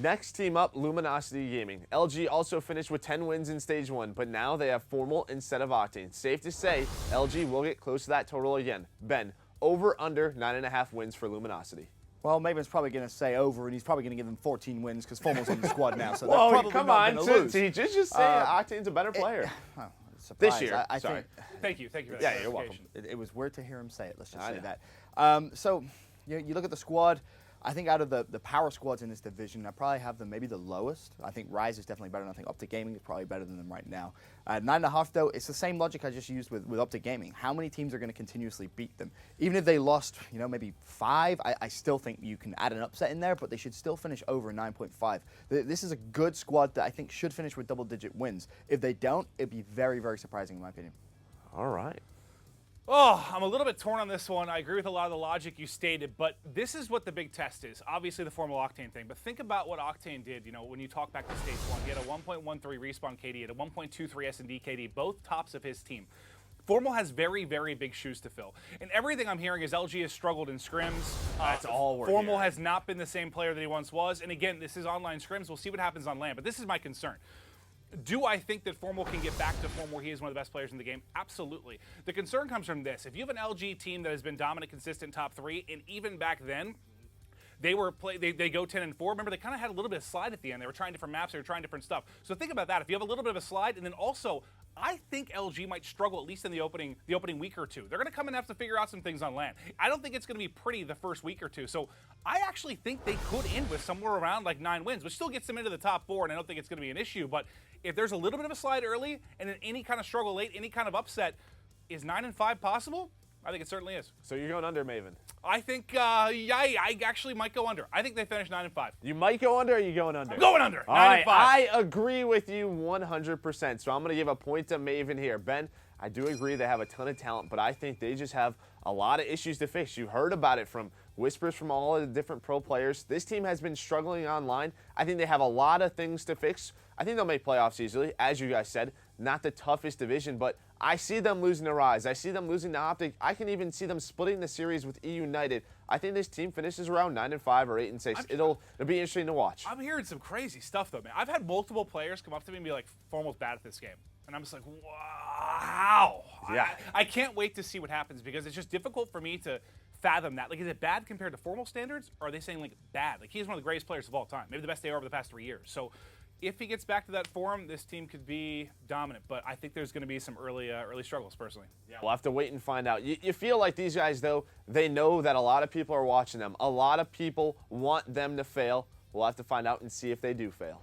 Next team up, Luminosity Gaming. LG also finished with 10 wins in Stage 1, but now they have FormaL instead of Octane. Safe to say, LG will get close to that total again. Ben, over under 9.5 wins for Luminosity. Well, Maven's probably going to say over, and he's probably going to give them 14 wins because FormaL's on the squad now. So Whoa, they're probably come not on, going to lose. Just say Octane's a better player. This year, I sorry. think, Thank you for that. Yeah, you're welcome. it was weird to hear him say it. Let's just I say know. that. So you look at the squad. I think out of the power squads in this division, I probably have them maybe the lowest. I think Rise is definitely better, and I think OpTic Gaming is probably better than them right now. 9.5, though, it's the same logic I just used with OpTic Gaming. How many teams are going to continuously beat them? Even if they lost, maybe 5, I still think you can add an upset in there, but they should still finish over 9.5. This is a good squad that I think should finish with double-digit wins. If they don't, it'd be very, very surprising in my opinion. All right. Oh, I'm a little bit torn on this one. I agree with a lot of the logic you stated, but this is what the big test is. Obviously, the FormaL Octane thing, but think about what Octane did. When you talk back to Stage 1, he had a 1.13 respawn KD, had a 1.23 S&D KD, both tops of his team. FormaL has very, very big shoes to fill. And everything I'm hearing is LG has struggled in scrims. That's all we're FormaL hearing. has not been the same player that he once was. And again, this is online scrims. We'll see what happens on LAN, but this is my concern. Do I think that FormaL can get back to form where he is one of the best players in the game? Absolutely. The concern comes from this. If you have an LG team that has been dominant, consistent top 3, and even back then, they go 10-4. Remember, they kind of had a little bit of slide at the end. They were trying different maps. They were trying different stuff. So think about that. If you have a little bit of a slide, and then also, I think LG might struggle at least in the opening week or two. They're going to come and have to figure out some things on LAN. I don't think it's going to be pretty the first week or two. So I actually think they could end with somewhere around like 9 wins, which still gets them into the top 4, and I don't think it's going to be an issue. But if there's a little bit of a slide early, and then any kind of struggle late, any kind of upset, is 9-5 possible? I think it certainly is. So you're going under, Maven? I think, I actually might go under. I think they finish 9-5. You might go under, or are you going under? I'm going under. 9-5. All right, I agree with you 100%. So I'm going to give a point to Maven here. Ben, I do agree they have a ton of talent, but I think they just have a lot of issues to fix. You heard about it from whispers from all of the different pro players. This team has been struggling online. I think they have a lot of things to fix. I think they'll make playoffs easily, as you guys said. Not the toughest division, but I see them losing to Rise. I see them losing to OpTic. I can even see them splitting the series with E United. I think this team finishes around 9-5 or 8-6. It'll be interesting to watch. I'm hearing some crazy stuff, though, man. I've had multiple players come up to me and be like, FormaL's bad at this game. And I'm just like, wow. Yeah. I can't wait to see what happens because it's just difficult for me to fathom that. Like, is it bad compared to FormaL standards? Or are they saying, like, bad? Like, he's one of the greatest players of all time. Maybe the best they are over the past 3 years. So if he gets back to that form, this team could be dominant. But I think there's going to be some early struggles, personally. Yeah, we'll have to wait and find out. You feel like these guys, though, they know that a lot of people are watching them. A lot of people want them to fail. We'll have to find out and see if they do fail.